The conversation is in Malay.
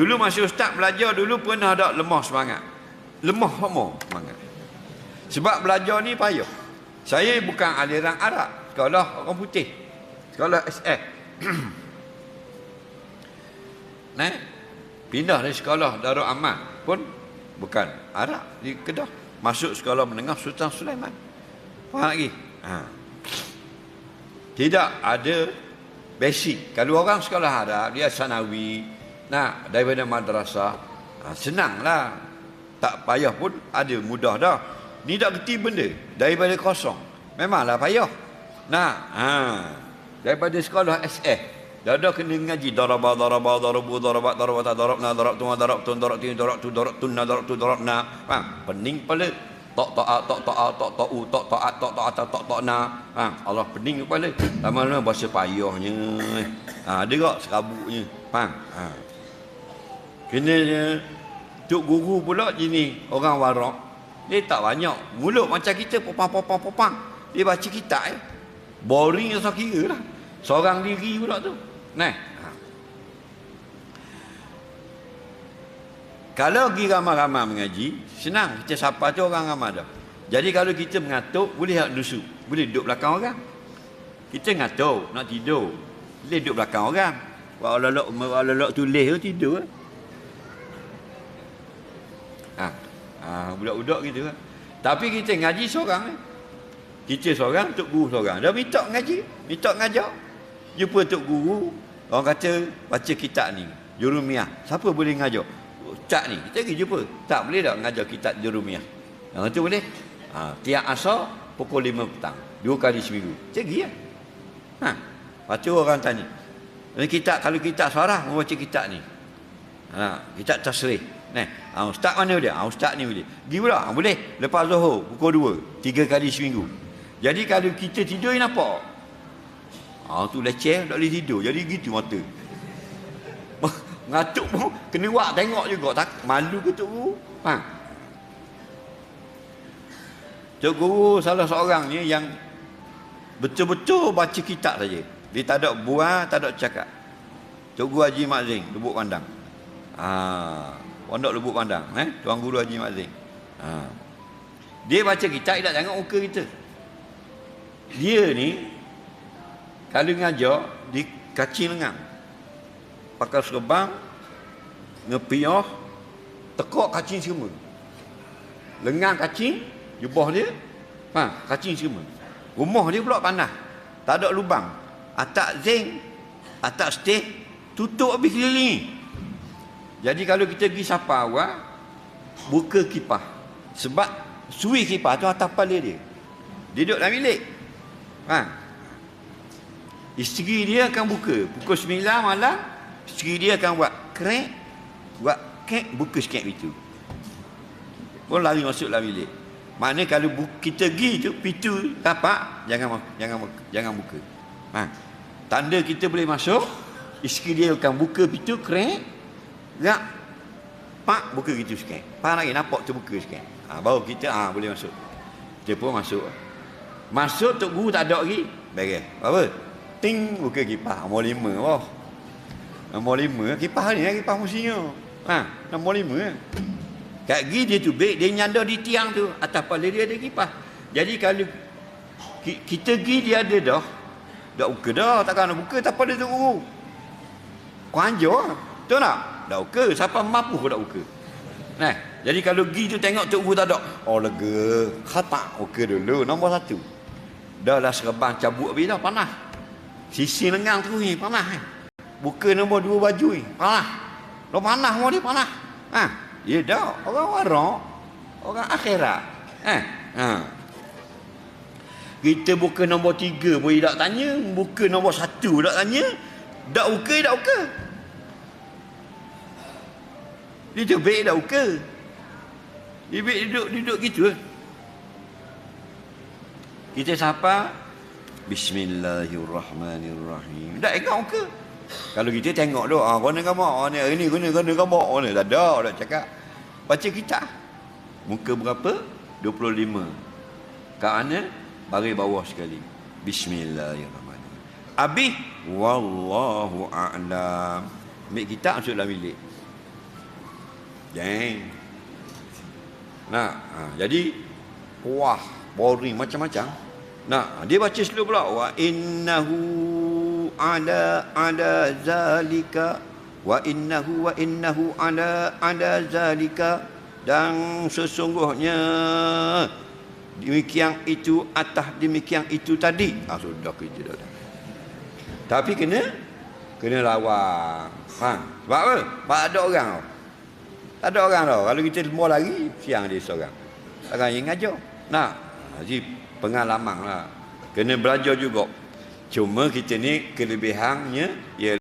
Dulu masa ustaz belajar dulu pernah ada lemah semangat. Lemah semangat. Sebab belajar ni payah. Saya bukan aliran Arab, sekolah orang putih. Sekolah SF. Nah, pindah dari sekolah Darul Aman pun bukan Arab di Kedah. Masuk sekolah menengah Sultan Sulaiman. Faham lagi? Tidak ada basic. Kalau orang sekolah Arab, dia sanawi, daripada madrasah, senanglah. Tak payah pun ada, mudah dah. Ni tak kerti benda daripada kosong. Memanglah payah. Daripada sekolah SF, dah kena ngaji daraba pening kepala. Allah pening kepala. Lama-lama bahasa payahnya. Ada tak serabutnya. Faham? Kena tok guru pula jenis orang warak. Dia tak banyak. Mulut macam kita popang. Dia baca kitab boring asal kira lah. Seorang diri pula tu. Kalau pergi ramai-ramai mengaji, senang. Kita siapa tu orang ramai dah. Jadi kalau kita mengatuk, boleh tak dusuk? Boleh duduk belakang orang. Kita ngatuk, nak tidur. Boleh duduk belakang orang. Walau tulis tu tidur. Budak-budak gitu kan. Tapi kita ngaji seorang. Kita seorang, tok guru seorang. Dah minta ngaji, minta ngajar. Jumpa tok guru, orang kata baca kitab ni, Jurumiyah. Siapa boleh ngajar? Ustaz ni, kita pergi jumpa. Tak boleh tak ngajar kitab Jurumiyah? Yang tu boleh. Tiap asar pukul 5 petang, 2 kali seminggu. Kita pergi lah. Lepas tu orang tanya, kalau kitab Sarah, membaca kitab ni. Kitab Tasrih. Ustaz mana dia? Ustaz ni boleh. Pergi pula, boleh. Lepas Zuhur, pukul 2, 3 kali seminggu. Jadi kalau kita tidur, nampak? Tu leceh, tak boleh tidur. Jadi gitu mata. Ngatuk pun, kena buat tengok juga. Tak malu ke Tok Guru? Tok Guru salah seorang ni yang betul-betul baca kitab saja. Dia tak ada buah, tak ada cakap. Tok Guru Haji Mak Zing, Lubuk Pandang. Pondok Lubuk Pandang, Tuan Guru Haji Mak Zing. Dia baca kitab, dia tak tengok muka kita. Dia ni kalau ngajar di kacing lengan, pakai serban, ngepiah, tekuk kacing semua. Lengan kacing, jubah dia, kacing semua. Rumah dia pula panas, tak ada lubang. Atak zinc, atak steh, tutup habis keliling. Jadi kalau kita pergi sapa awak, buka kipas. Sebab sui kipas tu atas kepala dia. Dia duduk dalam bilik. Isteri dia akan buka. Pukul 9 malam, isteri dia akan buat krek, buka sikit pintu. Pun lari masuk dalam bilik. Maknanya kalau kita pergi tu, pintu tapak, jangan buka. Tanda kita boleh masuk, isteri dia akan buka pintu, krek, buka gitu sikit. Lagi nampak tu buka sikit. Baru kita boleh masuk. Kita pun masuk. Masuk Tok Guru tak ada lagi. Beres. Apa? Ting, buka kipas. Nombor 5. Nombor 5. Kipas ni kipas musinya. Nombor 5. Kat gigi dia tu baik, dia nyandar di tiang tu. Atas kepala dia ada kipas. Jadi kalau kita pergi dia ada dah. Dah buka dah. Takkan nak buka tak pada Tok Guru. Kau anjur. Betul tak? Dah buka. Siapa mampu kau dah buka. Jadi kalau pergi tu tengok Tok Guru tak ada. Lega. Khatak. Buka dulu. Nombor 1. Dah lah serban cabut habis dah. Panas. Sisi lengan tu ni. Panas. Buka nombor 2 baju ni. Panas. Dah panas semua dia. Panas. Ya dah. Orang warak. Orang akhirat. Kita buka nombor 3 pun tak tanya. Buka nombor 1 tak tanya. Tak buka, tak buka. Dia tu baik tak buka. Dia baik duduk gitu. Kita sapa, Bismillahirrahmanirrahim. Tak ingat muka. Kalau kita tengok tu, guna gambar, ni guna gambar, tak ada, tak cakap. Baca kitab. Muka berapa? 25. Kat mana? Baris bawah sekali. Bismillahirrahmanirrahim. Habis, wallahu a'lam. Ambil kitab masuk dalam bilik. Jeng. Nah, jadi wah, boring macam-macam. Nah, dia baca slow pula. Wa innahu ada zalika wa innahu ada zalika, dan sesungguhnya demikian itu atas demikian itu tadi. Sudah kerja dah. Tapi kena lawan. Faham? Sebab apa? Sebab ada orang. Tak ada orang tau. Kalau kita semua lari, siang dia seorang. Orang yang ngajar. Nah, jadi pengalaman lah. Kena belajar juga. Cuma kita ni kelebihannya,